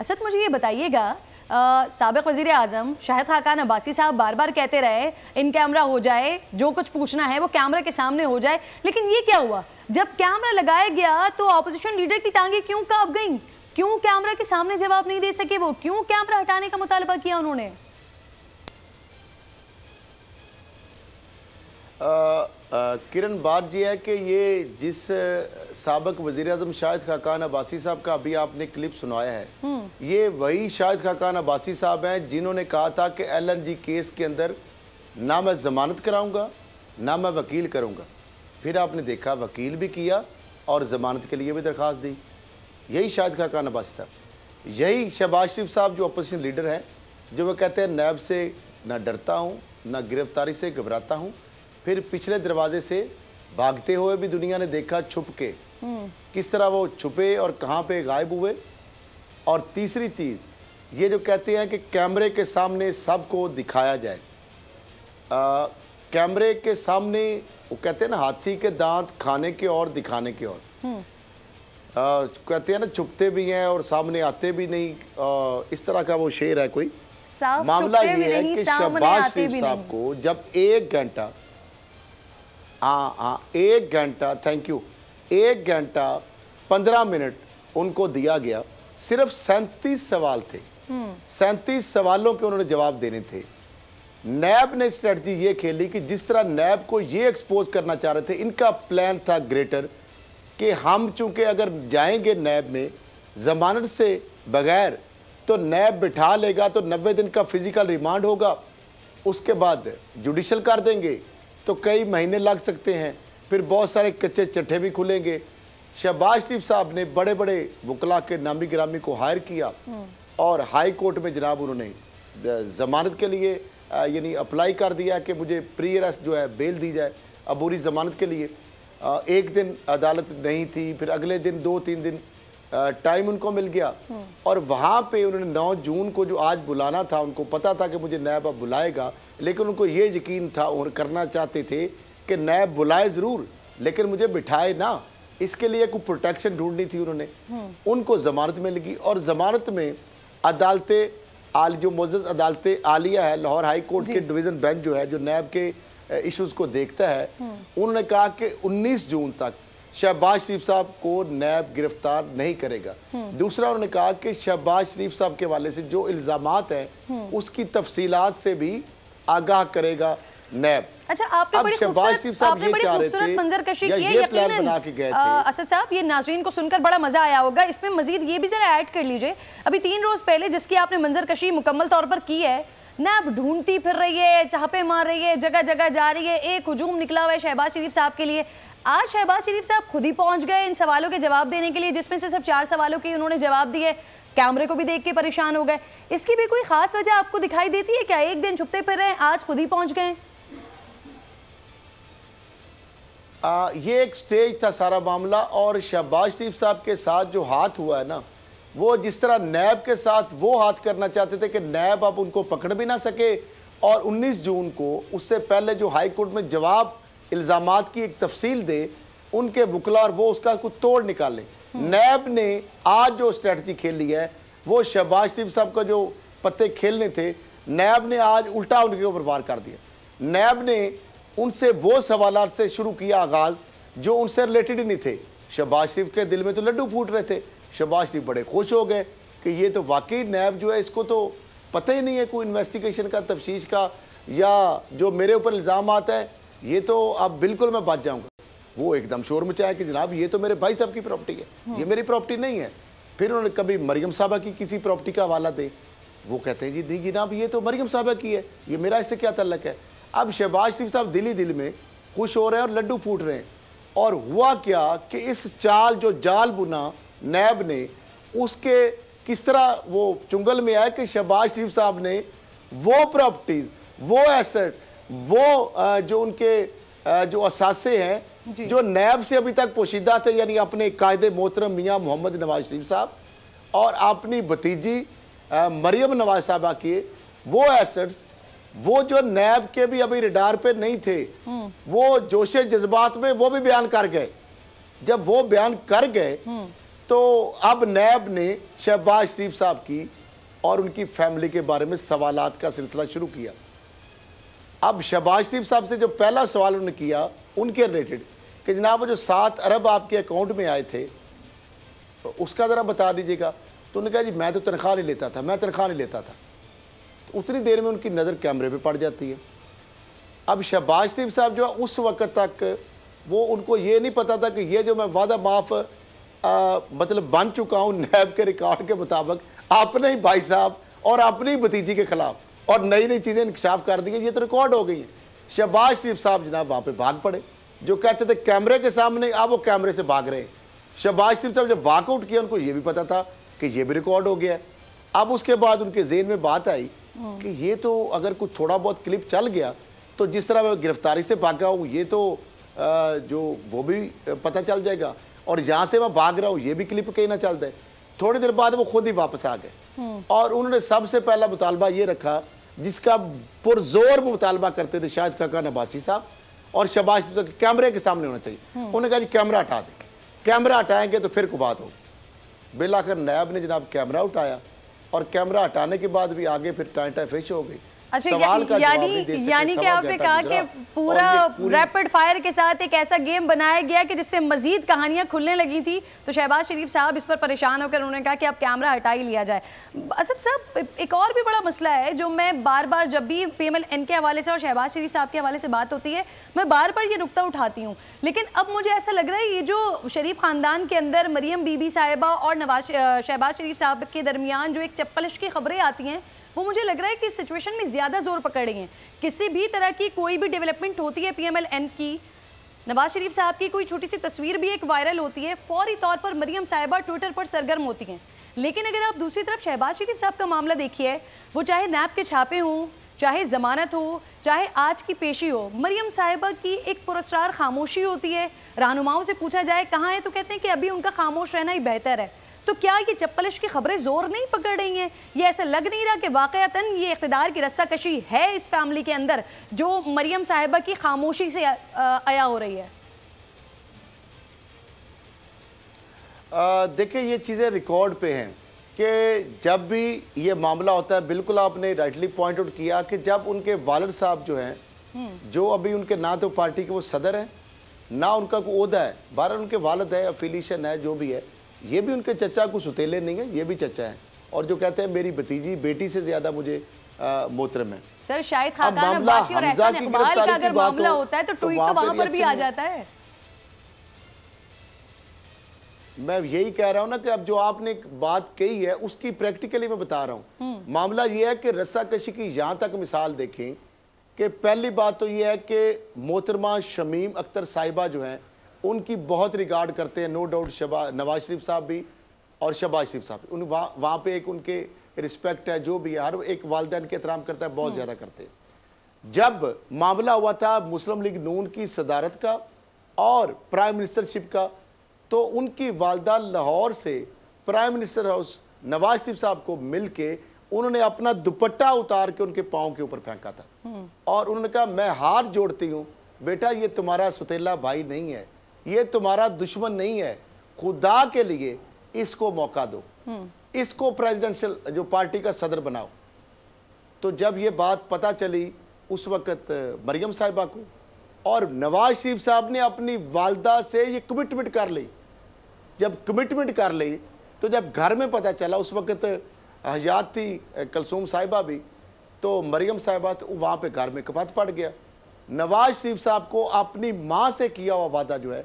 असद मुझे ये बताइएगा, साबिक वज़ीर आज़म शाहिद खाकान अब्बासी साहब बार बार कहते रहे इन कैमरा हो जाए, जो कुछ पूछना है वो कैमरा के सामने हो जाए, लेकिन ये क्या हुआ? जब कैमरा लगाया गया तो अपोजिशन लीडर की टांगे क्यों कांप गईं? क्यों कैमरा के सामने जवाब नहीं दे सके वो? क्यों कैमरा हटाने का मुतालबा किया उन्होंने? किरण, बात यह है कि ये जिस साबिक वज़ीर आज़म शाहिद खाकान अब्बासी साहब का अभी आपने क्लिप सुनाया है, ये वही शाहिद खाकान अब्बासी साहब हैं जिन्होंने कहा था कि LNG केस के अंदर ना मैं ज़मानत कराऊंगा ना मैं वकील करूंगा। फिर आपने देखा वकील भी किया और ज़मानत के लिए भी दरख्वास्त दी। यही शाहिद खाकान अब्बासी साहब, यही शहबाज शरीफ साहब जो अपोजिशन लीडर हैं, जो वो कहते हैं नैब से ना डरता हूँ ना गिरफ्तारी से घबराता हूँ। फिर पिछले दरवाजे से भागते हुए भी दुनिया ने देखा छुप के, किस तरह वो छुपे और कहाँ पे गायब हुए। और तीसरी चीज़ ये जो कहते हैं कि कैमरे के सामने सबको दिखाया जाए, कैमरे के सामने वो कहते हैं ना हाथी के दांत खाने के और दिखाने के और, कहते हैं ना छुपते भी हैं और सामने आते भी नहीं। इस तरह का वो शेर है कोई। मामला ये है कि शहबाज शरीफ साहब को जब 1 घंटा, हाँ 1 घंटा, थैंक यू, 1 घंटा 15 मिनट उनको दिया गया, सिर्फ 37 सवाल थे, 37 सवालों के उन्होंने जवाब देने थे। नैब ने स्ट्रेटजी ये खेली कि जिस तरह नैब को ये एक्सपोज करना चाह रहे थे, इनका प्लान था ग्रेटर कि हम चूंकि अगर जाएंगे नैब में जमानत से बगैर तो नैब बिठा लेगा तो 90 दिन का फिजिकल रिमांड होगा, उसके बाद जुडिशल कर देंगे तो कई महीने लग सकते हैं, फिर बहुत सारे कच्चे चट्टे भी खुलेंगे। शहबाज शरीफ साहब ने बड़े बड़े वकला के नामी गिरामी को हायर किया और हाई कोर्ट में जनाब उन्होंने ज़मानत के लिए यानी अप्लाई कर दिया कि मुझे प्री अरेस्ट जो है बेल दी जाए अबूरी ज़मानत के लिए। 1 दिन अदालत नहीं थी, फिर अगले दिन 2-3 दिन टाइम उनको मिल गया और वहाँ पे उन्होंने 9 जून को जो आज बुलाना था, उनको पता था कि मुझे नैब अब बुलाएगा, लेकिन उनको ये यकीन था और करना चाहते थे कि नैब बुलाए ज़रूर लेकिन मुझे बिठाए ना। इसके लिए कोई प्रोटेक्शन ढूंढनी थी उन्होंने। उनको ज़मानत मिल गई और ज़मानत में अदालतें जो मोअज़्ज़ज़ अदालत आलिया है, लाहौर हाई कोर्ट के डिवीज़न बेंच जो है, जो नैब के इश्यूज़ को देखता है, उन्होंने कहा कि 19 जून तक शहबाज शरीफ साहब को नैब गिरफ्तार नहीं करेगा। दूसरा उन्होंने कहा कि शहबाज शरीफ साहब के वाले से जो इल्ज़ामात हैं उसकी तफसीलात से भी आगाह करेगा नैब। अच्छा, आपने बड़ी खूबसूरत मंजरकशी की है, प्लान बना के गए थे। असद साहब, ये नाज़रीन को सुनकर बड़ा मजा आया होगा, इसमें मजीद ये भी जरा ऐड कर लीजिए। अभी 3 रोज पहले जिसकी आपने मंजरकशी मुकम्मल तौर पर की है, नैब ढूंढती फिर रही है, छापे मार रही है, जगह जगह जा रही है, एक हुजूम निकला हुआ है शहबाज शरीफ साहब के लिए। आज शहबाज शरीफ साहब खुद ही पहुंच गए इन सवालों के जवाब देने के लिए, जिसमें से सिर्फ 4 सवालों के उन्होंने जवाब दिए, कैमरे को भी देख के परेशान हो गए। इसकी भी कोई खास वजह आपको दिखाई देती है क्या? 1 दिन छुपते फिर रहे, आज खुद ही पहुंच गए। ये एक स्टेज था सारा मामला, और शहबाज शरीफ साहब के साथ जो हाथ हुआ है ना, वो जिस तरह नैब के साथ वो हाथ करना चाहते थे कि नैब अब उनको पकड़ भी ना सके, और 19 जून को उससे पहले जो हाई कोर्ट में जवाब इल्ज़ामात की एक तफसील दे उनके वकला और वो उसका कुछ तोड़ निकाले। नैब ने आज जो स्ट्रेटजी खेली है वो शहबाज शरीफ साहब का जो पत्ते खेलने थे, नैब ने आज उल्टा उनके ऊपर वार कर दिया। नैब ने उनसे वो सवालात से शुरू किया आगाज़ जो उनसे रिलेटेड ही नहीं थे। शहबाज शरीफ के दिल में तो लड्डू फूट रहे थे। शहबाज शरीफ बड़े खुश हो गए कि ये तो वाकई नैब जो है इसको तो पता ही नहीं है कोई इन्वेस्टिगेशन का, तफ्तीश का, या जो मेरे ऊपर इल्ज़ाम आता है ये तो अब बिल्कुल मैं बच जाऊंगा। वो एकदम शोर मचाया कि जनाब ये तो मेरे भाई साहब की प्रॉपर्टी है, ये मेरी प्रॉपर्टी नहीं है। फिर उन्होंने कभी मरियम साहबा की किसी प्रॉपर्टी का हवाला दे, वो कहते हैं जी नहीं जनाब ये तो मरियम साहबा की है, ये मेरा इससे क्या तल्लक है। अब शहबाज शरीफ साहब दिल ही दिल में खुश हो रहे हैं और लड्डू फूट रहे हैं। और हुआ क्या कि इस चाल जो जाल बुना नैब ने, उसके किस तरह वो चुंगल में आया कि शहबाज शरीफ साहब ने वो प्रॉपर्टीज, वो एसेट, वो जो उनके जो असासे हैं जो नैब से अभी तक पोशीदा थे, यानी अपने कायदे मोहतरम मियाँ मोहम्मद नवाज शरीफ साहब और अपनी भतीजी मरियम नवाज साहबा के वो एसेट्स, वो जो नैब के भी अभी रडार पे नहीं थे, वो जोशे जज्बात में वो भी बयान कर गए। जब वो बयान कर गए तो अब नैब ने शहबाज शरीफ साहब की और उनकी फैमिली के बारे में सवालात का सिलसिला शुरू किया। अब शहबाज शरीफ साहब से जो पहला सवाल उन्होंने किया उनके रिलेटेड कि जनाब वो जो 7 अरब आपके अकाउंट में आए थे तो उसका ज़रा बता दीजिएगा। तो उन्होंने कहा जी मैं तो तनख्वाह नहीं लेता था, मैं तनख्वाह नहीं लेता था। तो उतनी देर में उनकी नज़र कैमरे पे पड़ जाती है। अब शहबाज शरीफ साहब जो है उस वक़्त तक वो उनको ये नहीं पता था कि ये जो मैं वादा माफ़ मतलब बन चुका हूँ नैब के रिकॉर्ड के मुताबिक अपने ही भाई साहब और अपनी ही भतीजी के खिलाफ और नई नई चीज़ें इंकशाफ कर दी गई, ये तो रिकॉर्ड हो गई हैं। शहबाज शरीफ साहब जनाब वहाँ पे भाग पड़े, जो कहते थे कैमरे के सामने, अब वो कैमरे से भाग रहे हैं। शहबाज शरीफ साहब जब वॉकआउट किया उनको ये भी पता था कि ये भी रिकॉर्ड हो गया है। अब उसके बाद उनके जेहन में बात आई कि ये तो अगर कुछ थोड़ा बहुत क्लिप चल गया तो जिस तरह मैं गिरफ्तारी से भागा हूँ ये तो जो वो भी पता चल जाएगा, और यहाँ से मैं भाग रहा हूँ ये भी क्लिप कहीं ना चल जाए। थोड़ी देर बाद वो खुद ही वापस आ गए और उन्होंने सबसे पहला मुतालबा ये रखा जिसका पुरजोर मुतालबा करते थे शाहिद खाकन अब्बासी साहब और शहबाज शरीफ के कैमरे के सामने होना चाहिए। उन्होंने कहा जी कैमरा हटा दें, कैमरा हटाएंगे तो फिर को बात होगी। बिलाखिर नैब ने जनाब कैमरा उठाया और कैमरा हटाने के बाद भी आगे फिर टाइटा फिश हो गई। अच्छा, सवाल का जवाब नहीं दे सके। यानी कि आपने कहा कि पूरा रैपिड फायर के साथ एक ऐसा गेम बनाया गया कि जिससे मजीद कहानियां खुलने लगी थी। तो शहबाज शरीफ साहब इस पर परेशान होकर उन्होंने कहा कि अब कैमरा हटा ही लिया जाए। असद साहब, एक और भी बड़ा मसला है जो मैं बार बार जब भी PMLN के हवाले से और शहबाज शरीफ साहब के हवाले से बात होती है मैं बार बार ये नुक्ता उठाती हूँ, लेकिन अब मुझे ऐसा लग रहा है ये जो शरीफ खानदान के अंदर मरियम बीबी साहिबा और शहबाज शरीफ साहब के दरमियान जो एक चप्पलिश की खबरें आती हैं वो मुझे लग रहा है कि इस सिचुएशन में ज़्यादा जोर पकड़ रही हैं। किसी भी तरह की कोई भी डेवलपमेंट होती है PMLN की, नवाज शरीफ साहब की कोई छोटी सी तस्वीर भी एक वायरल होती है, फौरी तौर पर मरियम साहिबा ट्विटर पर सरगर्म होती हैं। लेकिन अगर आप दूसरी तरफ शहबाज शरीफ साहब का मामला देखिए, वो चाहे नैब के छापे हों, चाहे ज़मानत हो, चाहे आज की पेशी हो, मरियम साहिबा की एक पुरस्कार खामोशी होती है। रहनुमाओं से पूछा जाए कहाँ है तो कहते हैं कि अभी उनका खामोश रहना ही बेहतर है। तो क्या ये चप्पलिश की खबरें जोर नहीं पकड़ रही हैं? ये ऐसा लग नहीं रहा कि वाकईतन ये इख्तिदार की रस्साकशी है इस फैमिली के अंदर जो मरियम साहिबा की खामोशी से आया हो रही है? देखिए ये चीज़ें रिकॉर्ड पे हैं कि जब भी ये मामला होता है, बिल्कुल आपने राइटली पॉइंट आउट किया कि जब उनके वालिद साहब जो हैं, जो अभी उनके ना तो पार्टी के वो सदर हैं ना उनका कोई ओहदा है, बहरहाल उनके वालिद है, अफिलिएशन है, जो भी है, ये भी उनके चचा को सुतेले नहीं है, ये भी चचा है और जो कहते हैं मेरी भतीजी बेटी से ज़्यादा मुझे मोहतरम है। सर शायद खाकान अब्बासी और एहसान इकबाल का अगर मामला होता है तो ट्वीट तो वहाँ पर भी आ जाता है। मैं यही कह रहा हूं ना कि अब जो आपने एक बात कही है उसकी प्रैक्टिकली मैं बता रहा हूं। मामला यह है कि रस्साकशी की यहां तक मिसाल देखें कि पहली बात तो यह है कि मोहतरमा शमीम अख्तर साहिबा जो हैं उनकी बहुत रिगार्ड करते हैं, नो डाउट नवाज शरीफ साहब भी और शहबाज शरीफ साहब भी। वहाँ पे एक उनके रिस्पेक्ट है, जो भी है हर एक वालिदैन के एहतराम करता है, बहुत ज़्यादा करते हैं। जब मामला हुआ था मुस्लिम लीग नून की सदारत का और प्राइम मिनिस्टरशिप का, तो उनकी वालदा लाहौर से prime minister house Nawaz Sharif साहब को मिल के उन्होंने अपना दुपट्टा उतार के उनके पाँव के ऊपर फेंका था और उन्होंने कहा मैं हाथ जोड़ती हूँ बेटा, ये तुम्हारा सुतेला भाई नहीं है, ये तुम्हारा दुश्मन नहीं है, खुदा के लिए इसको मौका दो, इसको प्रेसिडेंशियल जो पार्टी का सदर बनाओ। तो जब ये बात पता चली उस वक़्त मरियम साहिबा को, और नवाज शरीफ साहब ने अपनी वालदा से ये कमिटमेंट कर ली। जब कमिटमेंट कर ली तो जब घर में पता चला, उस वक़्त हयात थी कलसूम साहिबा भी, तो मरियम साहिबा तो वहाँ पे घर में कपत पड़ गया। नवाज शरीफ साहब को अपनी माँ से किया हुआ वादा जो है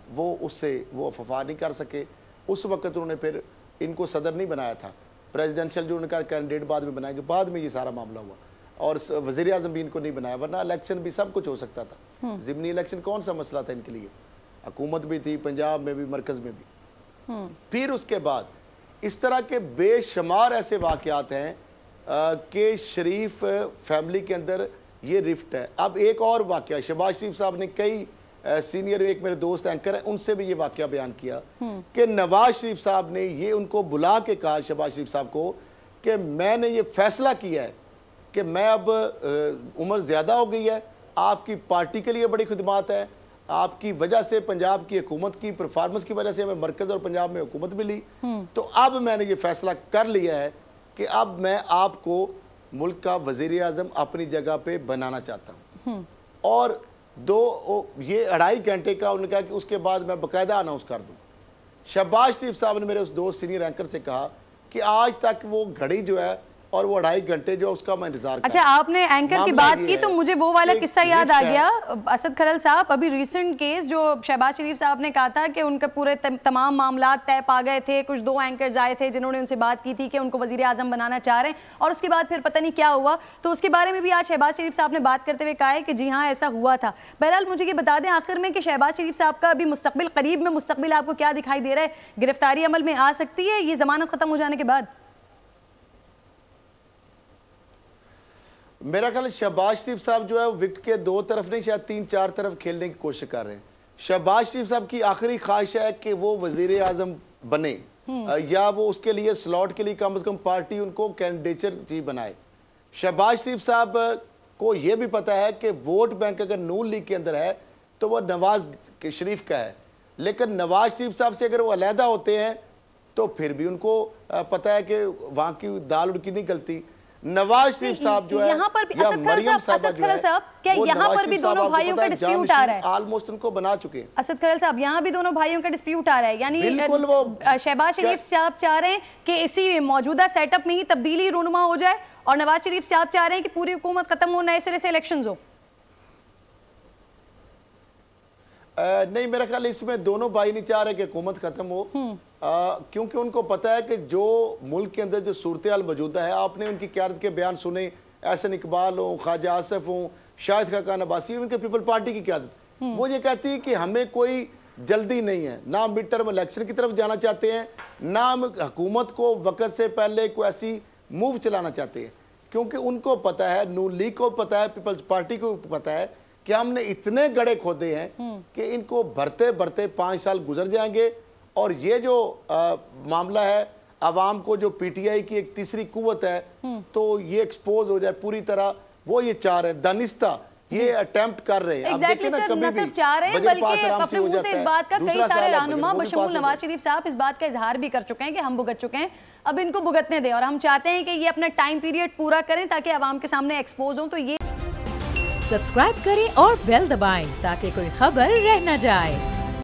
वो उससे वो वफा नहीं कर सके। उस वक्त उन्होंने फिर इनको सदर नहीं बनाया था, प्रेसिडेंशियल जो उनका कैंडिडेट बाद में बनाया, बाद में ये सारा मामला हुआ, और वज़ीर आज़म भी इनको नहीं बनाया, वरना इलेक्शन भी सब कुछ हो सकता था। ज़िमनी इलेक्शन कौन सा मसला था इनके लिए, हुकूमत भी थी पंजाब में भी, मरकज़ में भी। फिर उसके बाद इस तरह के बेशुमार ऐसे वाक़यात हैं कि शरीफ फैमिली के अंदर ये रिफ्ट है। अब एक और वाक़या, शहबाज शरीफ साहब ने कई सीनियर एक मेरे दोस्त एंकर हैं उनसे भी ये वाक़या बयान किया कि नवाज शरीफ साहब ने ये उनको बुला के कहा, शहबाज शरीफ साहब को, कि मैंने ये फैसला किया है कि मैं अब उम्र ज़्यादा हो गई है, आपकी पार्टी के लिए बड़ी खिदमत है, आपकी वजह से पंजाब की हुकूमत की परफॉर्मेंस की वजह से हमें मरकज और पंजाब में हुकूमत मिली। तो अब मैंने ये फैसला कर लिया है कि अब मैं आपको मुल्क का वजीर आजम अपनी जगह पे बनाना चाहता हूँ। और ये 2.5 घंटे का उन्होंने कहा कि उसके बाद मैं बाकायदा अनाउंस कर दूँ। शहबाज शरीफ साहब ने मेरे उस 2 सीनियर एंकर से कहा कि आज तक वो घड़ी जो है और वो 2.5 घंटे जो उसका मैं इंतजार कर। अच्छा, आपने एंकर की बात की तो मुझे वो वाला किस्सा याद आ गया। असद खलल साहब, अभी रिसेंट केस जो शहबाज शरीफ साहब ने कहा था कि उनके पूरे तमाम मामला तय पा गए थे, कुछ 2 एंकर्स आए थे जिन्होंने उनसे बात की थी कि उनको वजीर आजम बनाना चाह रहे हैं, और उसके बाद फिर पता नहीं क्या हुआ। तो उसके बारे में भी आज शहबाज शरीफ साहब ने बात करते हुए कहा है कि जी हाँ ऐसा हुआ था। बहरहाल मुझे ये बता दें आखिर में कि शहबाज शरीफ साहब का अभी मुस्तकबिल, करीब में मुस्तकबिल आपको क्या दिखाई दे रहा है? गिरफ्तारी अमल में आ सकती है ये जमानत खत्म हो जाने के बाद? मेरा ख्याल शहबाज शरीफ साहब जो है वो विकेट के 2 तरफ नहीं, शायद 3-4 तरफ खेलने की कोशिश कर रहे हैं। शहबाज शरीफ साहब की आखिरी ख्वाहिश है कि वो वजीर आजम बने, या वो उसके लिए स्लॉट के लिए कम से कम पार्टी उनको कैंडिडेचर जी बनाए। शहबाज शरीफ साहब को ये भी पता है कि वोट बैंक अगर नून लीग के अंदर है तो वह नवाज शरीफ का है, लेकिन नवाज शरीफ साहब से अगर वो अलहदा होते हैं तो फिर भी उनको पता है कि वहाँ की दाल उनकी नहीं गलती। नवाज शरीफ साहब जो है यहाँ पर या मरियम साहबा जो है, क्या यहाँ पर भी दोनों भाइयों का डिस्प्यूट आ रहा है? ऑलमोस्ट उनको बना चुके हैं। असद खलल साहब, यहाँ भी दोनों भाइयों का डिस्प्यूट आ रहा है, यानी बिल्कुल वो शहबाज शरीफ साहब चाह रहे हैं कि इसी मौजूदा सेटअप में ही तब्दीली रूनुमा हो जाए, और नवाज शरीफ साहब चाह रहे हैं कि पूरी हुकूमत खत्म हो, नए सिरे से इलेक्शंस हो। नहीं, मेरा ख्याल इसमें दोनों भाई नहीं चाह रहे कि हुकूमत खत्म हो, क्योंकि उनको पता है कि जो मुल्क के अंदर जो सूरत हाल मौजूदा है, आपने उनकी क़यादत के बयान सुने, एहसन इकबाल हो, ख्वाजा आसफ हो, शाहिद खाकान अब्बासी, उनके पीपल पार्टी की क़यादत, वो ये कहती है कि हमें कोई जल्दी नहीं है, ना मिड टर्म इलेक्शन की तरफ जाना चाहते हैं, ना हम हुकूमत को वक्त से पहले कोई ऐसी मूव चलाना चाहते हैं, क्योंकि उनको पता है, नून लीग को पता है, पीपल्स पार्टी को पता है कि हमने इतने गड़े खोदे हैं कि इनको भरते भरते 5 साल गुजर जाएंगे, और ये जो मामला है आवाम को, जो पीटीआई की एक तीसरी कुव्वत है, तो ये एक्सपोज हो जाए पूरी तरह, वो ये चाह रहे हैं, दानिस्ता ये अटेम्प्ट कर रहे हैं। अब देखिए ना, कभी भी चाह रहे हैं, बल्कि अपने मुंह से इस बात का कई सारे रहनुमा बशमूल नवाज शरीफ साहब इस बात का इजहार भी कर चुके हैं कि हम भुगत चुके हैं, अब इनको भुगतने दें, और हम चाहते हैं कि ये अपना टाइम पीरियड पूरा करें ताकि आवाम के सामने एक्सपोज हो। तो ये सब्सक्राइब करें और बेल दबाएं ताकि कोई खबर रह न जाए।